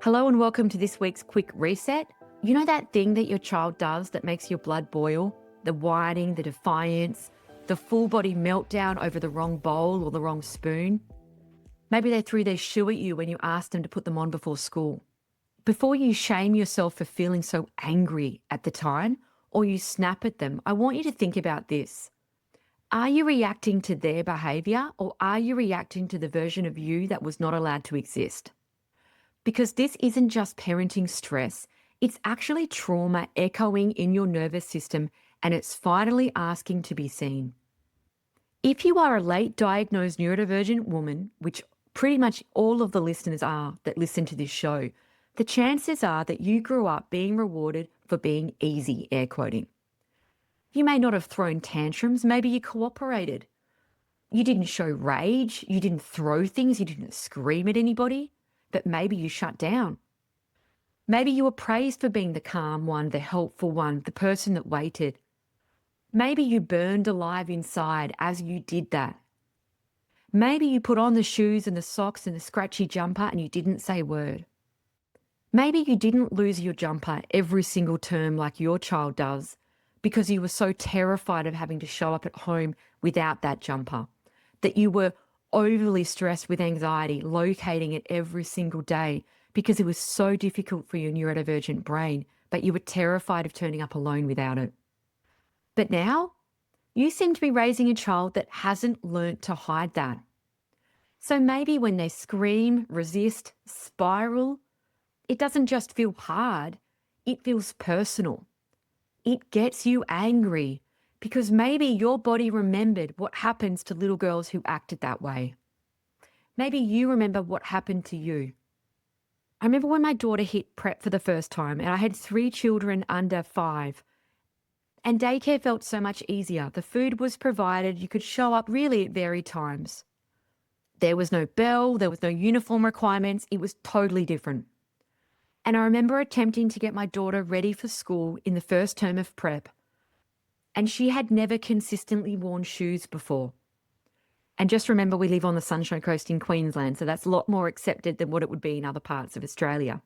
Hello and welcome to this week's Quick Reset. You know that thing that your child does that makes your blood boil? The whining, the defiance, the full body meltdown over the wrong bowl or the wrong spoon? Maybe they threw their shoe at you when you asked them to put them on before school. Before you shame yourself for feeling so angry at the time or you snap at them, I want you to think about this. Are you reacting to their behaviour or are you reacting to the version of you that was not allowed to exist? Because this isn't just parenting stress, it's actually trauma echoing in your nervous system and it's finally asking to be seen. If you are a late diagnosed neurodivergent woman, which pretty much all of the listeners are that listen to this show, the chances are that you grew up being rewarded for being easy, air quoting. You may not have thrown tantrums, maybe you cooperated. You didn't show rage, you didn't throw things, you didn't scream at anybody. But maybe you shut down. Maybe you were praised for being the calm one, the helpful one, the person that waited. Maybe you burned alive inside as you did that. Maybe you put on the shoes and the socks and the scratchy jumper and you didn't say a word. Maybe you didn't lose your jumper every single term like your child does because you were so terrified of having to show up at home without that jumper, that you were overly stressed with anxiety, locating it every single day because it was so difficult for your neurodivergent brain, but you were terrified of turning up alone without it. But now, you seem to be raising a child that hasn't learnt to hide that. So maybe when they scream, resist, spiral, it doesn't just feel hard, it feels personal. It gets you angry, because maybe your body remembered what happens to little girls who acted that way. Maybe you remember what happened to you. I remember when my daughter hit prep for the first time and I had 3 children under 5. And daycare felt so much easier. The food was provided. You could show up really at varied times. There was no bell. There was no uniform requirements. It was totally different. And I remember attempting to get my daughter ready for school in the first term of prep. And she had never consistently worn shoes before. And just remember, we live on the Sunshine Coast in Queensland, so that's a lot more accepted than what it would be in other parts of Australia.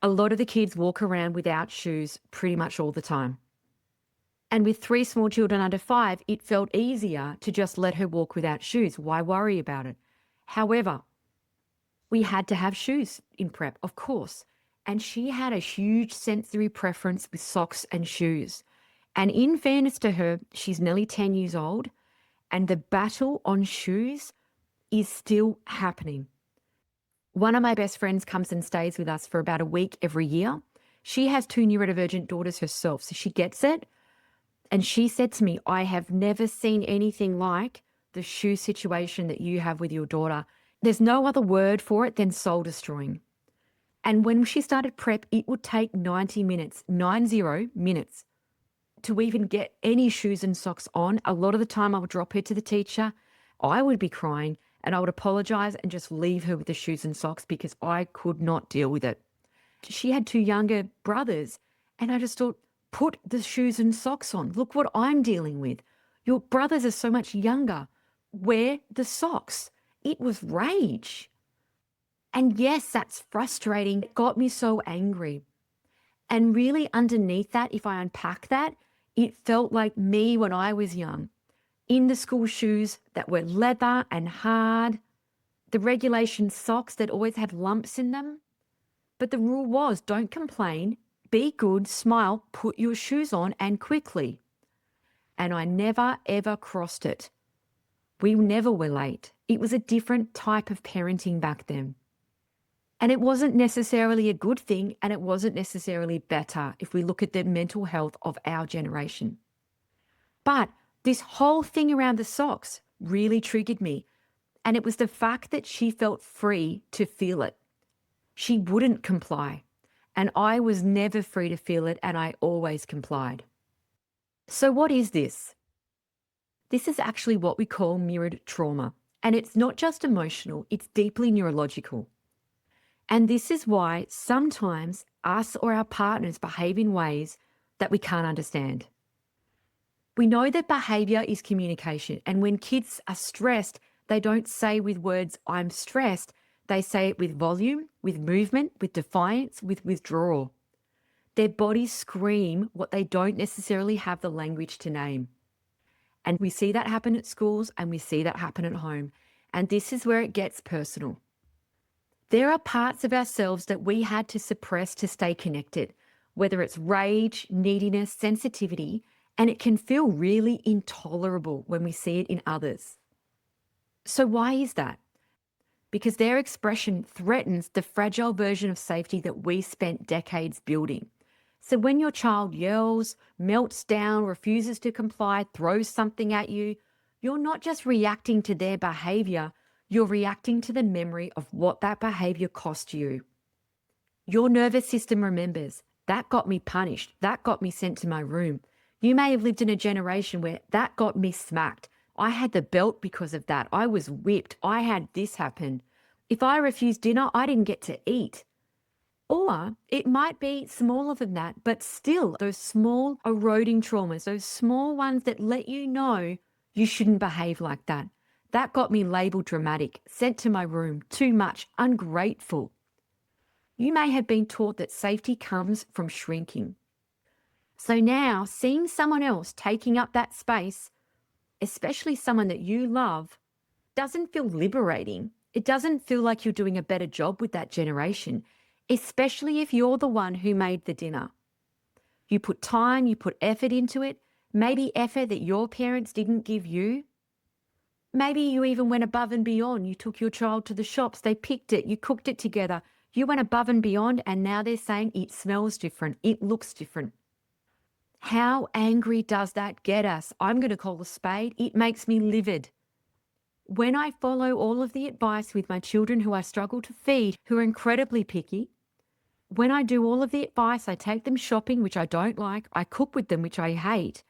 A lot of the kids walk around without shoes pretty much all the time. And with 3 small children under 5, it felt easier to just let her walk without shoes. Why worry about it? However, we had to have shoes in prep, of course. And she had a huge sensory preference with socks and shoes. And in fairness to her, she's nearly 10 years old, and the battle on shoes is still happening. One of my best friends comes and stays with us for about a week every year. She has 2 neurodivergent daughters herself, so she gets it. And she said to me, I have never seen anything like the shoe situation that you have with your daughter. There's no other word for it than soul destroying. And when she started prep, it would take 90 minutes, 90 minutes, to even get any shoes and socks on. A lot of the time I would drop her to the teacher, I would be crying and I would apologise and just leave her with the shoes and socks because I could not deal with it. She had 2 younger brothers and I just thought, put the shoes and socks on. Look what I'm dealing with. Your brothers are so much younger. Wear the socks. It was rage. And yes, that's frustrating. It got me so angry. And really underneath that, if I unpack that, it felt like me when I was young, in the school shoes that were leather and hard, the regulation socks that always had lumps in them. But the rule was, don't complain, be good, smile, put your shoes on and quickly. And I never, ever crossed it. We never were late. It was a different type of parenting back then. And it wasn't necessarily a good thing, and it wasn't necessarily better if we look at the mental health of our generation. But this whole thing around the socks really triggered me. And it was the fact that she felt free to feel it. She wouldn't comply. And I was never free to feel it, and I always complied. So what is this? This is actually what we call mirrored trauma. And it's not just emotional, it's deeply neurological. And this is why sometimes us or our partners behave in ways that we can't understand. We know that behavior is communication. And when kids are stressed, they don't say with words, I'm stressed. They say it with volume, with movement, with defiance, with withdrawal. Their bodies scream what they don't necessarily have the language to name. And we see that happen at schools and we see that happen at home. And this is where it gets personal. There are parts of ourselves that we had to suppress to stay connected, whether it's rage, neediness, sensitivity, and it can feel really intolerable when we see it in others. So why is that? Because their expression threatens the fragile version of safety that we spent decades building. So when your child yells, melts down, refuses to comply, throws something at you, you're not just reacting to their behavior, you're reacting to the memory of what that behavior cost you. Your nervous system remembers, that got me punished, that got me sent to my room. You may have lived in a generation where that got me smacked. I had the belt because of that. I was whipped. I had this happen. If I refused dinner, I didn't get to eat. Or it might be smaller than that, but still those small eroding traumas, those small ones that let you know you shouldn't behave like that. That got me labeled dramatic, sent to my room, too much, ungrateful. You may have been taught that safety comes from shrinking. So now seeing someone else taking up that space, especially someone that you love, doesn't feel liberating. It doesn't feel like you're doing a better job with that generation, especially if you're the one who made the dinner. You put time, you put effort into it, maybe effort that your parents didn't give you. Maybe you even went above and beyond. You took your child to the shops, they picked it, you cooked it together. You went above and beyond, and now they're saying it smells different, it looks different. How angry does that get us? I'm going to call a spade. It makes me livid. When I follow all of the advice with my children who I struggle to feed, who are incredibly picky, when I do all of the advice, I take them shopping, which I don't like, I cook with them, which I hate,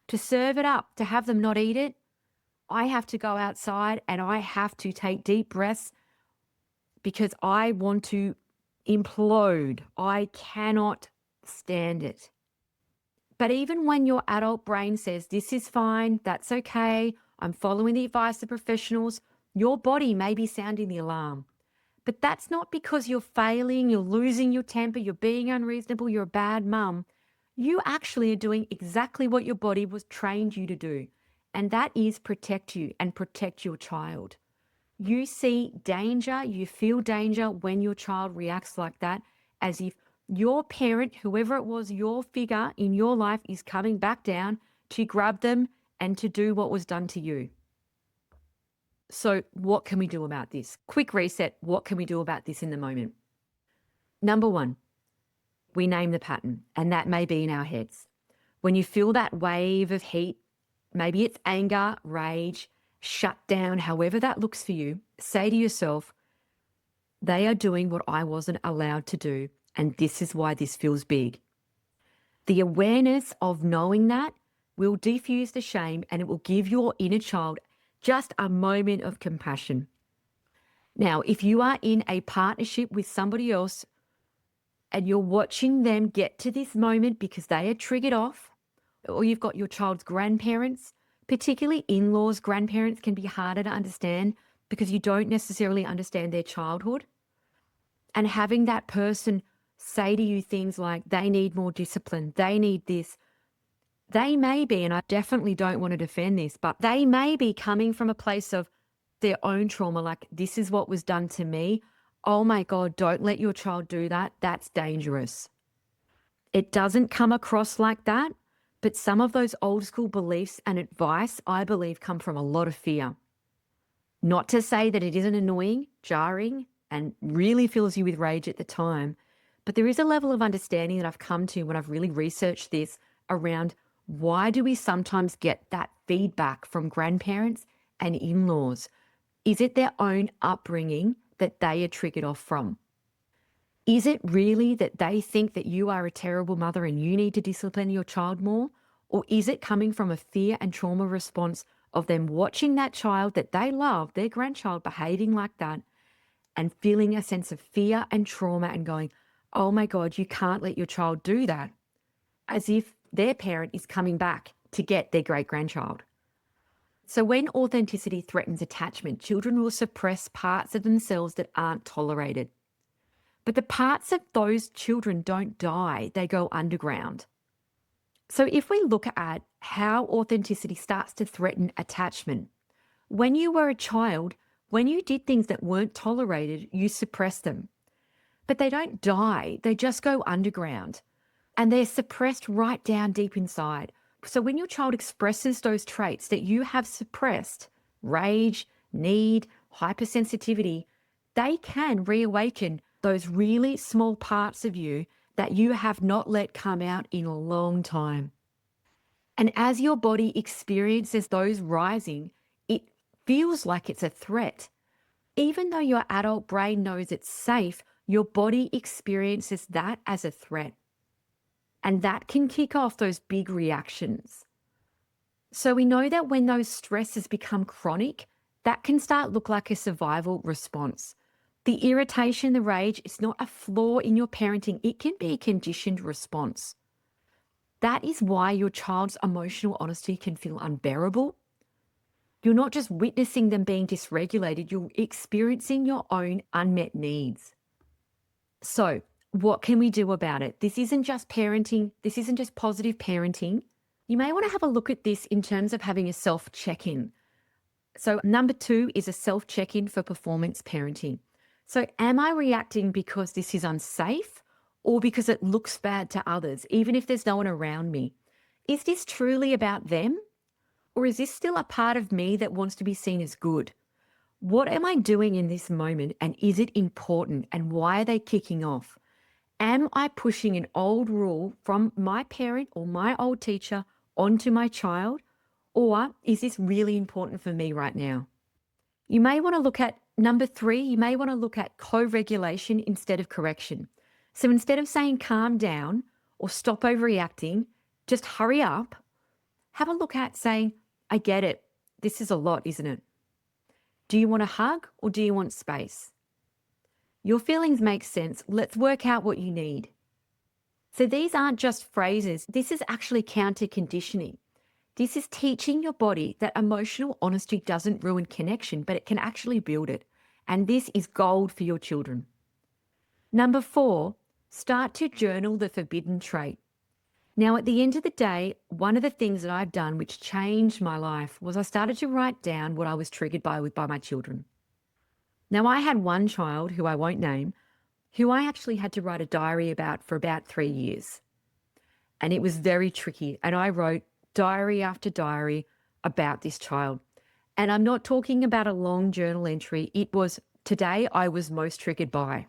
to serve it up, to have them not eat it, I have to go outside and I have to take deep breaths because I want to implode. I cannot stand it. But even when your adult brain says, this is fine, that's okay, I'm following the advice of professionals, your body may be sounding the alarm. But that's not because you're failing, you're losing your temper, you're being unreasonable, you're a bad mum. You actually are doing exactly what your body was trained you to do. And that is protect you and protect your child. You see danger, you feel danger when your child reacts like that, as if your parent, whoever it was, your figure in your life is coming back down to grab them and to do what was done to you. So what can we do about this? Quick reset, what can we do about this in the moment? Number one, we name the pattern, and that may be in our heads. When you feel that wave of heat, maybe it's anger, rage, shutdown, however that looks for you, say to yourself, they are doing what I wasn't allowed to do, and this is why this feels big. The awareness of knowing that will diffuse the shame and it will give your inner child just a moment of compassion. Now, if you are in a partnership with somebody else and you're watching them get to this moment because they are triggered off, or you've got your child's grandparents, particularly in-laws, grandparents can be harder to understand because you don't necessarily understand their childhood. And having that person say to you things like they need more discipline, they need this, they may be, and I definitely don't want to defend this, but they may be coming from a place of their own trauma, like this is what was done to me. Oh my God, don't let your child do that. That's dangerous. It doesn't come across like that, but some of those old school beliefs and advice, I believe, come from a lot of fear. Not to say that it isn't annoying, jarring, and really fills you with rage at the time, but there is a level of understanding that I've come to when I've really researched this around why do we sometimes get that feedback from grandparents and in-laws? Is it their own upbringing that they are triggered off from? Is it really that they think that you are a terrible mother and you need to discipline your child more? Or is it coming from a fear and trauma response of them watching that child that they love, their grandchild, behaving like that and feeling a sense of fear and trauma and going, oh my God, you can't let your child do that, as if their parent is coming back to get their great-grandchild. So when authenticity threatens attachment, children will suppress parts of themselves that aren't tolerated. But the parts of those children don't die, they go underground. So if we look at how authenticity starts to threaten attachment, when you were a child, when you did things that weren't tolerated, you suppressed them. But they don't die, they just go underground. And they're suppressed right down deep inside. So when your child expresses those traits that you have suppressed, rage, need, hypersensitivity, they can reawaken those really small parts of you that you have not let come out in a long time. And as your body experiences those rising, it feels like it's a threat. Even though your adult brain knows it's safe, your body experiences that as a threat. And that can kick off those big reactions. So we know that when those stresses become chronic, that can start look like a survival response. The irritation, the rage, it's not a flaw in your parenting. It can be a conditioned response. That is why your child's emotional honesty can feel unbearable. You're not just witnessing them being dysregulated, you're experiencing your own unmet needs. So, what can we do about it? This isn't just parenting. This isn't just positive parenting. You may want to have a look at this in terms of having a self check-in. So, number 2 is a self check-in for performance parenting. So, am I reacting because this is unsafe or because it looks bad to others, even if there's no one around me? Is this truly about them? Or is this still a part of me that wants to be seen as good? What am I doing in this moment, and is it important, and why are they kicking off? Am I pushing an old rule from my parent or my old teacher onto my child? Or is this really important for me right now? You may want to look at number 3, you may want to look at co-regulation instead of correction. So instead of saying calm down or stop overreacting, just hurry up, have a look at saying, I get it. This is a lot, isn't it? Do you want a hug or do you want space? Your feelings make sense. Let's work out what you need. So these aren't just phrases. This is actually counter conditioning. This is teaching your body that emotional honesty doesn't ruin connection, but it can actually build it. And this is gold for your children. Number 4, start to journal the forbidden trait. Now, at the end of the day, one of the things that I've done which changed my life was I started to write down what I was triggered by my children. Now, I had one child who I won't name, who I actually had to write a diary about for about 3 years. And it was very tricky. And I wrote diary after diary about this child. And I'm not talking about a long journal entry. It was today I was most triggered by.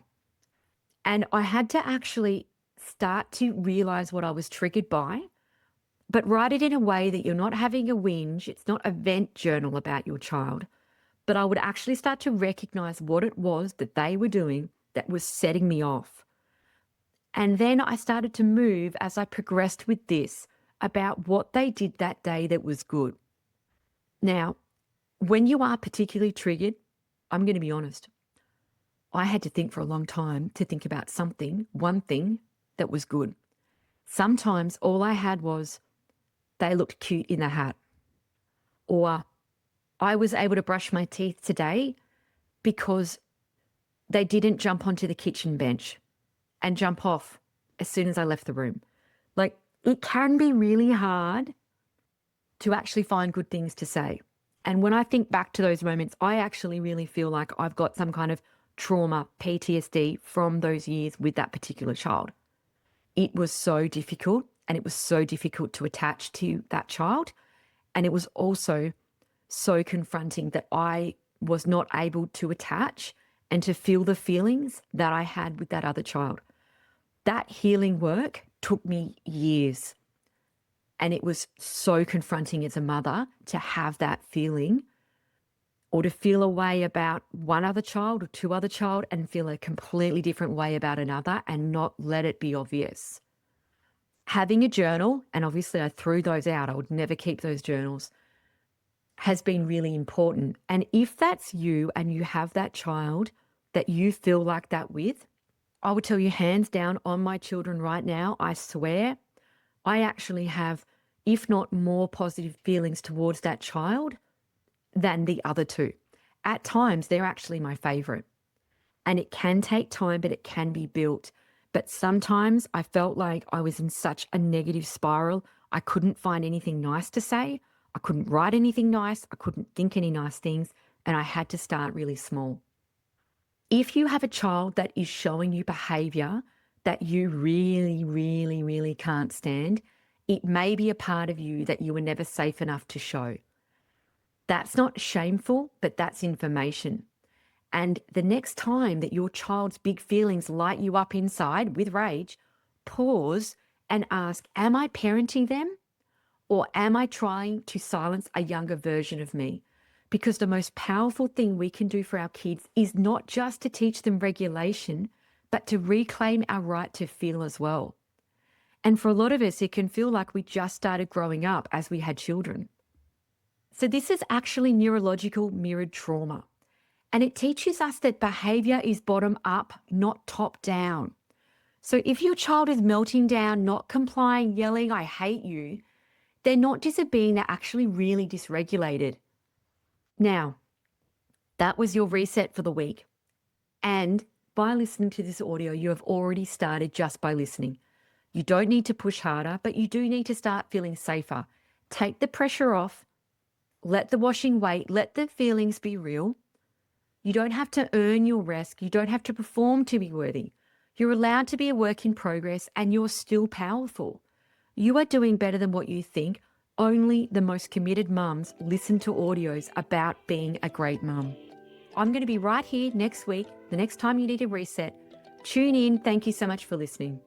And I had to actually start to realize what I was triggered by, but write it in a way that you're not having a whinge. It's not a vent journal about your child, but I would actually start to recognize what it was that they were doing that was setting me off. And then I started to move as I progressed with this about what they did that day that was good. Now, when you are particularly triggered, I'm going to be honest, I had to think for a long time to think about one thing that was good. Sometimes all I had was, they looked cute in the hat. Or I was able to brush my teeth today because they didn't jump onto the kitchen bench and jump off as soon as I left the room. Like, it can be really hard to actually find good things to say. And when I think back to those moments, I actually really feel like I've got some kind of trauma, PTSD from those years with that particular child. It was so difficult, and it was so difficult to attach to that child. And it was also so confronting that I was not able to attach and to feel the feelings that I had with that other child. That healing work took me years. And it was so confronting as a mother to have that feeling, or to feel a way about one other child or two other child and feel a completely different way about another and not let it be obvious. Having a journal, and obviously I threw those out, I would never keep those journals, has been really important. And if that's you and you have that child that you feel like that with, I would tell you hands down on my children right now, I swear, I actually have, if not more positive feelings towards that child than the other two. At times, they're actually my favorite. And it can take time, but it can be built. But sometimes I felt like I was in such a negative spiral. I couldn't find anything nice to say. I couldn't write anything nice. I couldn't think any nice things. And I had to start really small. If you have a child that is showing you behavior that you really, really, really can't stand, it may be a part of you that you were never safe enough to show. That's not shameful, but that's information. And the next time that your child's big feelings light you up inside with rage, pause and ask, am I parenting them? Or am I trying to silence a younger version of me? Because the most powerful thing we can do for our kids is not just to teach them regulation, but to reclaim our right to feel as well. And for a lot of us, it can feel like we just started growing up as we had children. So this is actually neurological mirrored trauma. And it teaches us that behavior is bottom up, not top down. So if your child is melting down, not complying, yelling, I hate you, they're not disobeying, they're actually really dysregulated. Now, that was your reset for the week. And by listening to this audio, you have already started just by listening. You don't need to push harder, but you do need to start feeling safer. Take the pressure off. Let the washing wait. Let the feelings be real. You don't have to earn your rest. You don't have to perform to be worthy. You're allowed to be a work in progress and you're still powerful. You are doing better than what you think. Only the most committed mums listen to audios about being a great mum. I'm going to be right here next week, the next time you need a reset. Tune in. Thank you so much for listening.